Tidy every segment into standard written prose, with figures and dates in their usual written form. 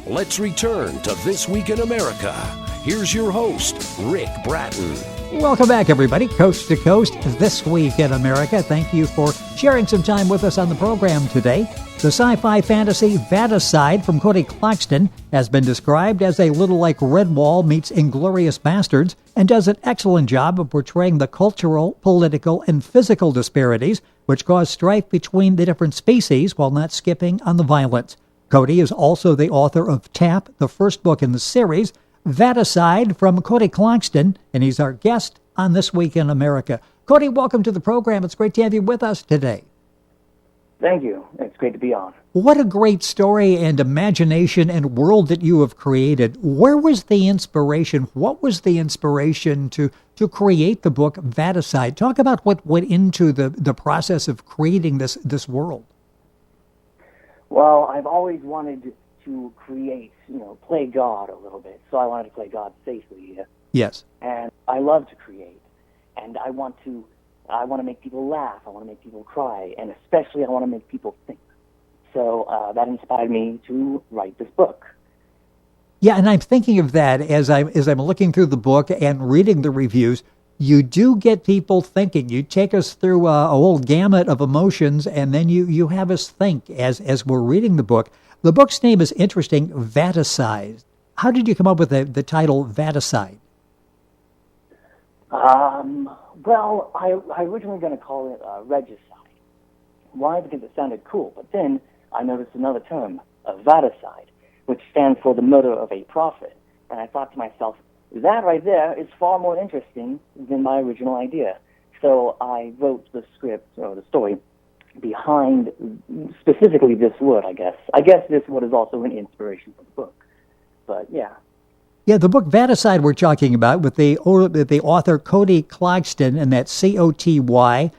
Let's return to This Week in America. Here's your host, Rick Bratton. Welcome back, everybody. Coast to Coast, This Week in America. Thank you for sharing some time with us on the program today. The sci-fi fantasy VATICIDE from Coty Clogston has been described as a little like Redwall meets Inglourious Basterds and does an excellent job of portraying the cultural, political, and physical disparities which cause strife between the different species while not skipping on the violence. Coty is also the author of Tap, the first book in the series, VATICIDE from Coty Clogston, and he's our guest on This Week in America. Coty, welcome to the program. It's great to have you with us today. Thank you. It's great to be on. What a great story and imagination and world that you have created. Where was the inspiration? What was the inspiration to create the book VATICIDE? Talk about what went into the process of creating this world. Well, I've always wanted to create, play God a little bit. So I wanted to play God safely. Yes. And I love to create. And I want to make people laugh. I want to make people cry. And especially I want to make people think. So that inspired me to write this book. Yeah, and I'm thinking of that as I'm looking through the book and reading the reviews. You do get people thinking. You take us through a whole gamut of emotions, and then you have us think as we're reading the book. The book's name is interesting, VATICIDE. How did you come up with the title VATICIDE? Well, I originally going to call it regicide. Why? Because it sounded cool. But then I noticed another term, VATICIDE, which stands for the murder of a prophet. And I thought to myself, that right there is far more interesting than my original idea. So I wrote the script, or the story, behind specifically this word, I guess. I guess this word is also an inspiration for the book. But, yeah. Yeah, the book VATICIDE we're talking about with the author Coty Clogston, and that's CotyClogston.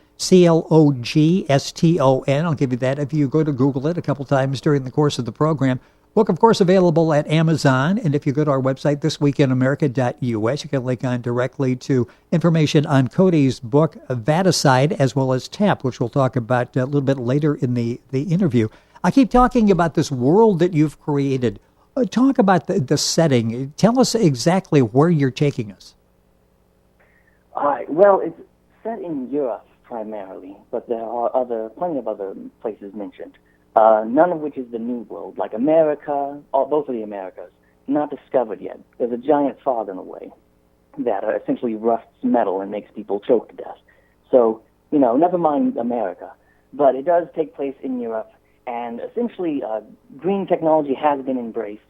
I'll give you that if you go to Google it a couple times during the course of the program. Book, of course, available at Amazon, and if you go to our website, thisweekinamerica.us, you can link on directly to information on Coty's book, VATICIDE, as well as Tap, which we'll talk about a little bit later in the interview. I keep talking about this world that you've created. Talk about the setting. Tell us exactly where you're taking us. Well, it's set in Europe primarily, but there are plenty of other places mentioned. None of which is the New World, like America, both of the Americas, not discovered yet. There's a giant fog in the way that essentially rusts metal and makes people choke to death. So, never mind America. But it does take place in Europe, and essentially green technology has been embraced,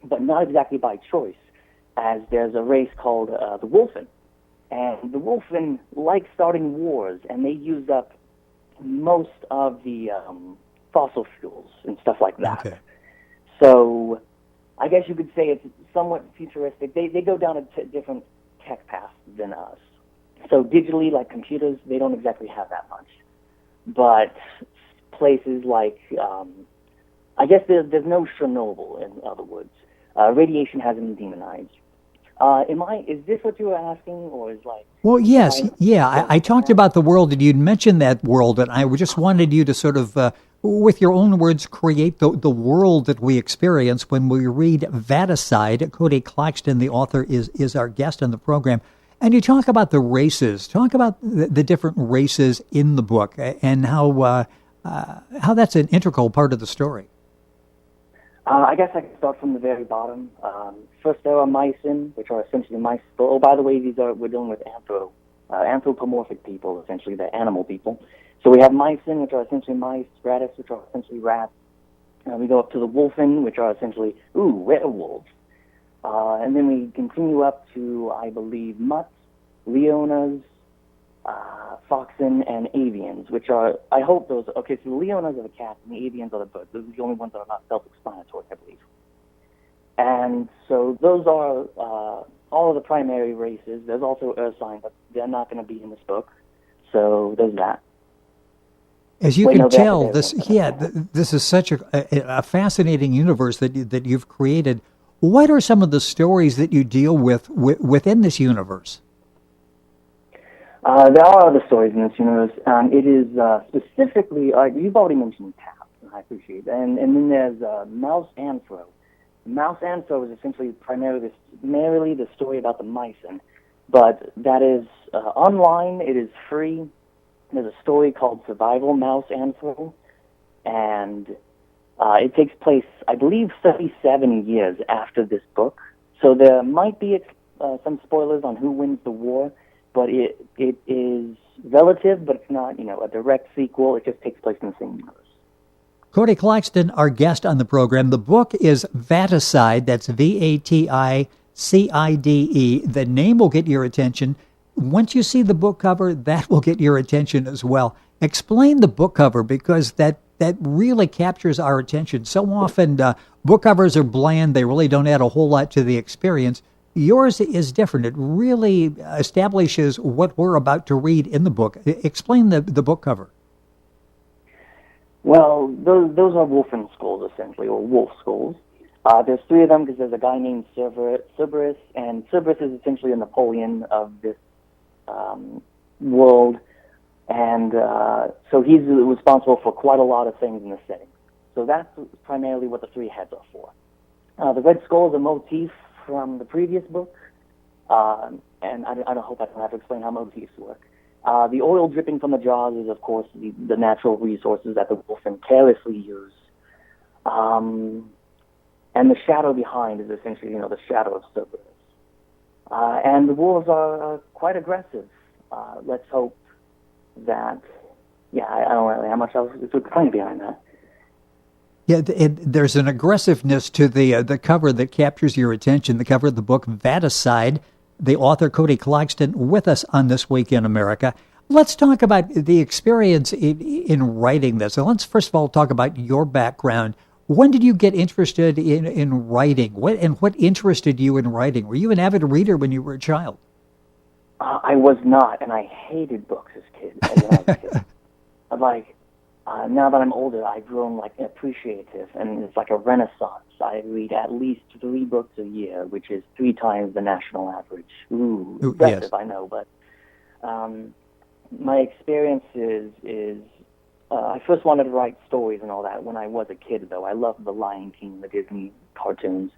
but not exactly by choice, as there's a race called the Wolfen. And the Wolfen like starting wars, and they use up most of the fossil fuels and stuff like that. Okay. So I guess you could say it's somewhat futuristic. They go down a different tech path than us. So digitally, like computers, they don't exactly have that much. But places like, I guess there's no Chernobyl, in other words. Radiation hasn't been demonized. Is this what you were asking, or is like... Well, yes, yeah. I talked about the world, and you'd mentioned that world, and I just wanted you to sort of, with your own words, create the world that we experience when we read VATICIDE. Coty Clogston, the author, is our guest on the program. And you talk about the races. Talk about the different races in the book and how that's an integral part of the story. I guess I can start from the very bottom. First, there are mycin, which are essentially mice. Oh, by the way, we're dealing with anthropomorphic people, essentially, they're animal people. So we have mycin, which are essentially mice, gratis, which are essentially rats. We go up to the wolfen, which are essentially, werewolves. And then we continue up to, I believe, mutts, leonas, foxen, and avians, which are, I hope those, okay, so the leonas are the cats and the avians are the birds. Those are the only ones that are not self-explanatory, I believe. And so those are all of the primary races. There's also ursine, but they're not going to be in this book. So there's that. As you can tell, this is such a fascinating universe that you've created. What are some of the stories that you deal with within this universe? There are other stories in this universe. It is specifically, you've already mentioned Tap, and I appreciate that. And then there's Mouse Anthro, Mouse Anthro is essentially primarily the story about the Mycen, but that is online. It is free. There's a story called Survival Mouse Anthro, and it takes place, I believe, 37 years after this book. So there might be some spoilers on who wins the war, but it is relative, but it's not, a direct sequel. It just takes place in the same universe. Coty Clogston, our guest on the program. The book is VATICIDE. That's VATICIDE. The name will get your attention. Once you see the book cover, that will get your attention as well. Explain the book cover, because that really captures our attention. So often, book covers are bland. They really don't add a whole lot to the experience. Yours is different. It really establishes what we're about to read in the book. Explain the book cover. Well, those are wolfen skulls, essentially, or wolf skulls. There's three of them because there's a guy named Cerberus, and Cerberus is essentially a Napoleon of this world, and so he's responsible for quite a lot of things in the setting. So that's primarily what the three heads are for. The red skull is a motif from the previous book, and I hope I don't have to explain how motifs work. The oil dripping from the jaws is, of course, the natural resources that the wolfen carelessly use. And the shadow behind is essentially, the shadow of Cerberus. And the wolves are quite aggressive. Let's hope that, I don't really have much else to explain behind that. Yeah, there's an aggressiveness to the cover that captures your attention. The cover of the book, VATICIDE. The author, Coty Clogston, with us on This Week in America. Let's talk about the experience in writing this. So let's first of all talk about your background. When did you get interested in writing? What interested you in writing? Were you an avid reader when you were a child? I was not, and I hated books as a kid. Now that I'm older, I've grown appreciative, and it's like a renaissance. I read at least 3 books a year, which is 3 times the national average. Ooh, impressive, yes. I know, but my experience is I first wanted to write stories and all that when I was a kid, though. I loved The Lion King, the Disney cartoons,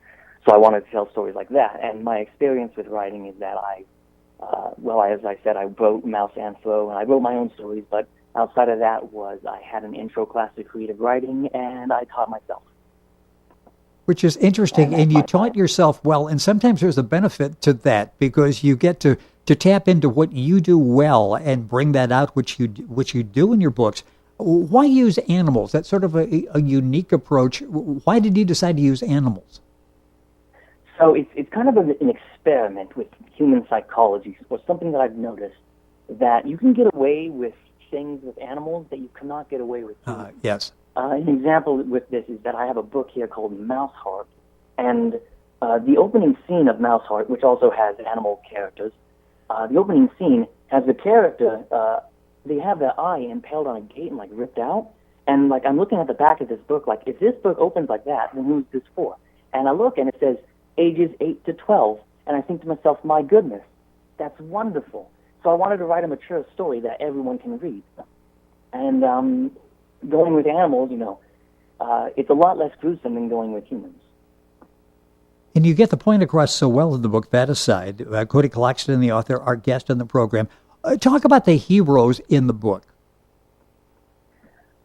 so I wanted to tell stories like that. And my experience with writing is that as I said, I wrote Mouse Anthro, and I wrote my own stories, but outside of that I had an intro class to creative writing, and I taught myself. Which is interesting, and you taught yourself well, and sometimes there's a benefit to that, because you get to tap into what you do well and bring that out, which you do in your books. Why use animals? That's sort of a unique approach. Why did you decide to use animals? So it's kind of an experiment with human psychology, or something that I've noticed, that you can get away with things with animals that you cannot get away with humans. Yes. An example with this is that I have a book here called Mouse Heart, and the opening scene of Mouse Heart, which also has animal characters, the opening scene has the character, they have their eye impaled on a gate and ripped out, and I'm looking at the back of this book, if this book opens like that, then who's this for? And I look and it says ages 8 to 12, and I think to myself, my goodness, that's wonderful. So I wanted to write a mature story that everyone can read. And going with animals, it's a lot less gruesome than going with humans. And you get the point across so well in the book, VATICIDE. Coty Clogston, the author, our guest on the program. Talk about the heroes in the book.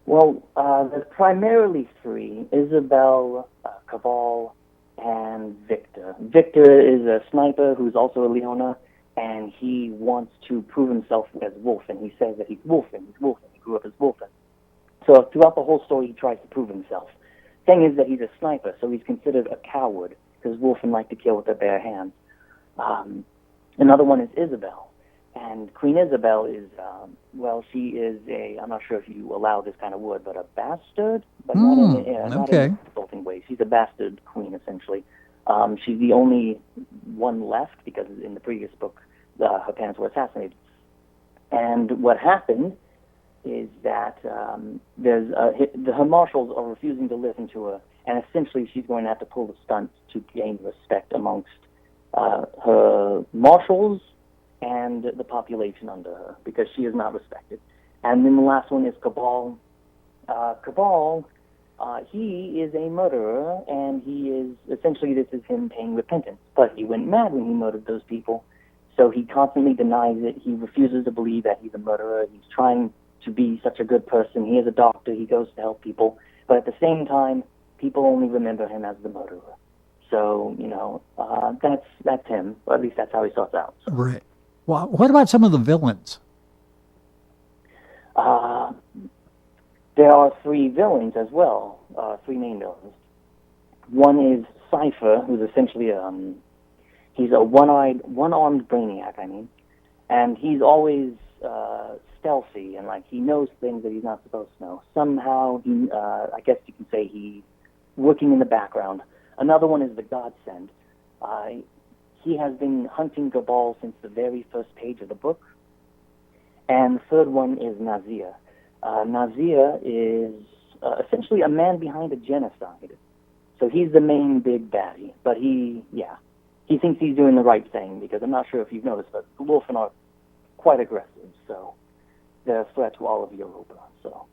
Well, there's primarily 3, Isabel, Kabol, and Victor. Victor is a sniper who's also a Leona, and he wants to prove himself as Wolfen. He says that he's Wolfen. He grew up as Wolfen. So throughout the whole story, he tries to prove himself. Thing is that he's a sniper, so he's considered a coward, because Wolfen like to kill with their bare hands. Another one is Isabel. And Queen Isabel is, she is I'm not sure if you allow this kind of word, but a bastard? But not in an insulting way. She's a bastard queen, essentially. She's the only one left, because in the previous book, her parents were assassinated. And what happened is that her marshals are refusing to listen to her, and essentially she's going to have to pull the stunt to gain respect amongst her marshals and the population under her, because she is not respected. And then the last one is Kabol. Kabol, he is a murderer, and he is essentially this is him paying repentance. But he went mad when he murdered those people, so he constantly denies it. He refuses to believe that he's a murderer. He's trying to be such a good person. He is a doctor. He goes to help people. But at the same time, people only remember him as the murderer. So, that's him. Or at least that's how he starts out. So. Right. Well, what about some of the villains? There are 3 villains as well, 3 main villains. One is Cypher, who's essentially he's a one-armed brainiac, and he's always stealthy, and he knows things that he's not supposed to know. Somehow, I guess you can say he's working in the background. Another one is the Godsend. He has been hunting Kabol since the very first page of the book. And the third one is Nazir. Nazir is essentially a man behind a genocide. So he's the main big baddie. But he thinks he's doing the right thing, because I'm not sure if you've noticed, but the Wolfen are quite aggressive. So they're a threat to all of Europa. So.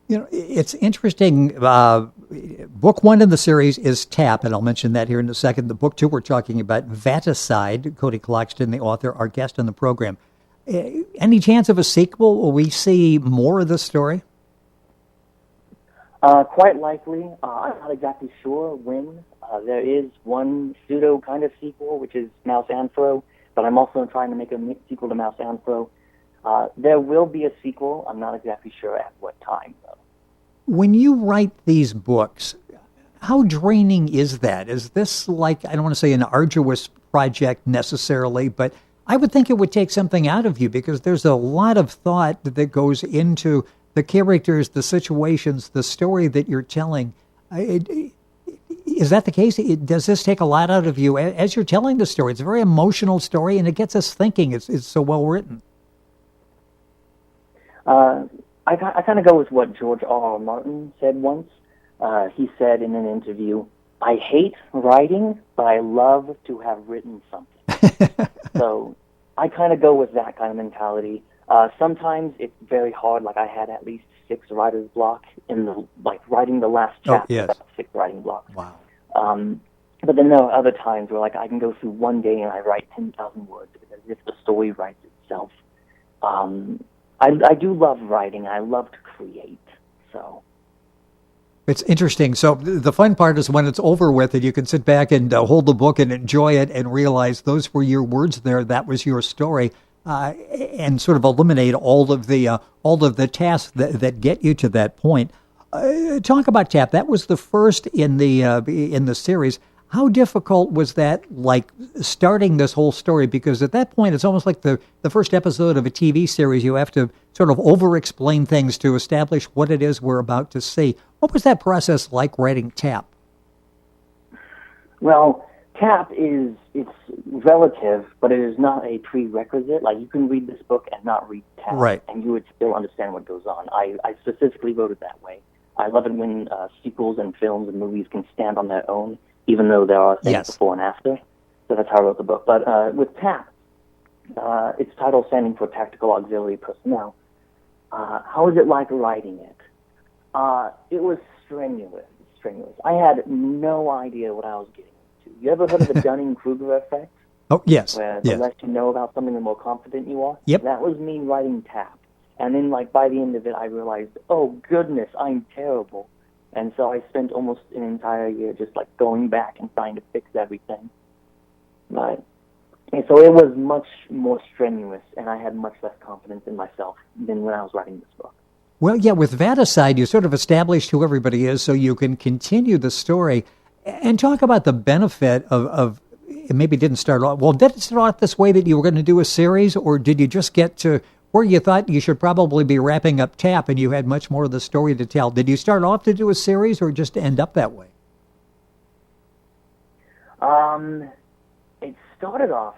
It's interesting. Book 1 in the series is Tap, and I'll mention that here in a second. The book 2 we're talking about, VATICIDE. Coty Clogston, the author, our guest on the program. Any chance of a sequel? Will we see more of this story? Quite likely. I'm not exactly sure when. There is one pseudo kind of sequel, which is Mouse Anthro, but I'm also trying to make a sequel to Mouse Anthro. There will be a sequel. I'm not exactly sure at what time, though. When you write these books, how draining is that? Is this I don't want to say an arduous project necessarily, but I would think it would take something out of you, because there's a lot of thought that goes into the characters, the situations, the story that you're telling. Is that the case? Does this take a lot out of you as you're telling the story? It's a very emotional story, and it gets us thinking. It's so well written. I kind of go with what George R. R. Martin said once. He said in an interview, "I hate writing, but I love to have written something." So I kind of go with that kind of mentality. Sometimes it's very hard. I had at least 6 writer's block in the writing the last chapter. Oh, yes. 6 writing blocks. Wow. But then there are other times where I can go through one day and I write 10,000 words, because if the story writes itself. I do love writing. I love to create. So. It's interesting. So the fun part is when it's over with and you can sit back and hold the book and enjoy it and realize those were your words there. That was your story, and sort of eliminate all of the tasks that get you to that point. Talk about Tap. That was the first in the series. How difficult was that, starting this whole story? Because at that point, it's almost like the first episode of a TV series. You have to sort of over-explain things to establish what it is we're about to see. What was that process like writing Tap? Well, Tap it's relative, but it is not a prerequisite. You can read this book and not read Tap, right, and you would still understand what goes on. I specifically wrote it that way. I love it when sequels and films and movies can stand on their own, even though there are things before and after. So that's how I wrote the book. But with TAP, its title standing for Tactical Auxiliary Personnel, how was it like writing it? It was strenuous. I had no idea what I was getting into. You ever heard of the Dunning-Kruger effect? Oh, yes. Where the less you know about something, the more confident you are? Yep. That was me writing TAP. And then, by the end of it, I realized, oh, goodness, I'm terrible. And so I spent almost an entire year just, going back and trying to fix everything. And so it was much more strenuous, and I had much less confidence in myself than when I was writing this book. Well, yeah, with Vaticide, you sort of established who everybody is so you can continue the story and talk about the benefit of it maybe didn't start off. Well, did it start off this way that you were going to do a series, or did you just get to where you thought you should probably be wrapping up TAP and you had much more of the story to tell? Did you start off to do a series or just end up that way? It started off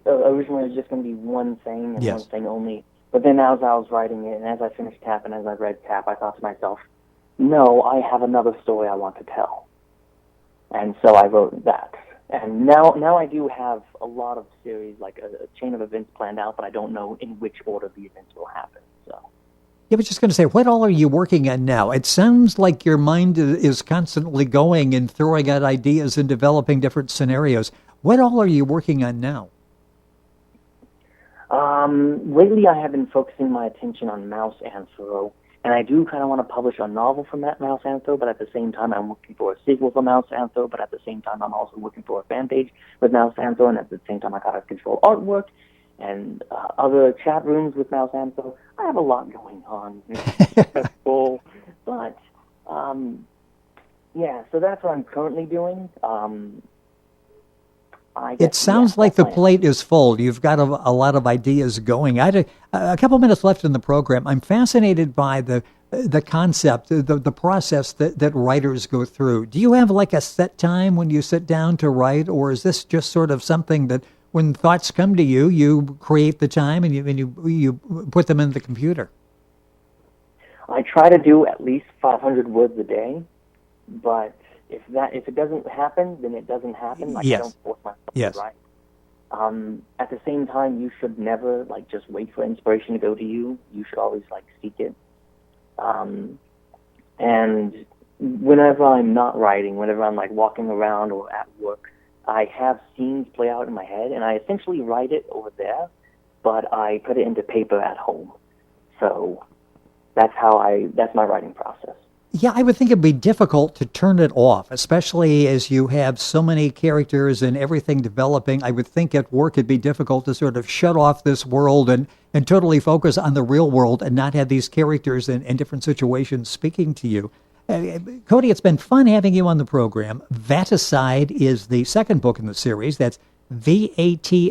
originally it was just going to be one thing and one thing only. But then as I was writing it and as I finished TAP and as I read TAP, I thought to myself, no, I have another story I want to tell. And so I wrote that. And now I do have a lot of series, a chain of events planned out, but I don't know in which order the events will happen. So. I was just going to say, what all are you working on now? It sounds like your mind is constantly going and throwing out ideas and developing different scenarios. What all are you working on now? Lately I have been focusing my attention on Mouse Anthro, and I do kind of want to publish a novel from that Mouse Anthro, but at the same time I'm looking for a sequel for Mouse Anthro, but at the same time I'm also looking for a fan page with Mouse Anthro, and at the same time I gotta control artwork and other chat rooms with Mouse Anthro. I have a lot going on. That's cool. But, yeah, so that's what I'm currently doing. It sounds like the plate is full. You've got a lot of ideas going. I had a couple minutes left in the program. I'm fascinated by the concept, the process that writers go through. Do you have like a set time when you sit down to write, or is this just sort of something that when thoughts come to you, you create the time and you put them in the computer? I try to do at least 500 words a day, but if it doesn't happen, then it doesn't happen. Like, yes. I don't force myself yes. to write. At the same time, you should never just wait for inspiration to go to you. You should always seek it. And whenever I'm not writing, whenever I'm walking around or at work, I have scenes play out in my head, and I essentially write it over there, but I put it into paper at home. So that's my writing process. Yeah, I would think it'd be difficult to turn it off, especially as you have so many characters and everything developing. I would think at work it'd be difficult to sort of shut off this world and totally focus on the real world and not have these characters in different situations speaking to you. Coty, it's been fun having you on the program. VATICIDE is the second book in the series. That's VATICIDE.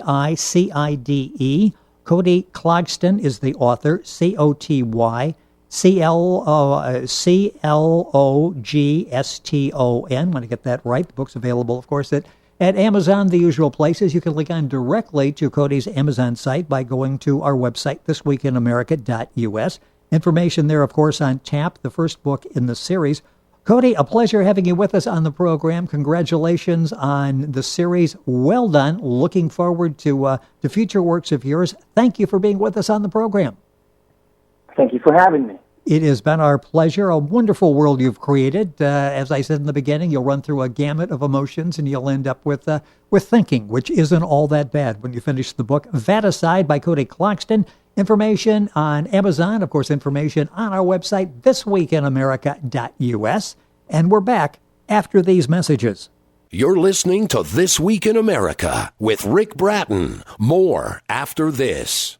Coty Clogston is the author, COTY. CLOGSTON. Want to get that right. The book's available, of course, at Amazon, the usual places. You can link on directly to Coty's Amazon site by going to our website, thisweekinamerica.us. Information there, of course, on tap, the first book in the series. Coty, a pleasure having you with us on the program. Congratulations on the series. Well done. Looking forward to future works of yours. Thank you for being with us on the program. Thank you for having me. It has been our pleasure. A wonderful world you've created. As I said in the beginning, you'll run through a gamut of emotions, and you'll end up with thinking, which isn't all that bad when you finish the book. VATICIDE by Coty Clogston. Information on Amazon, of course, information on our website, thisweekinamerica.us. And we're back after these messages. You're listening to This Week in America with Rick Bratton. More after this.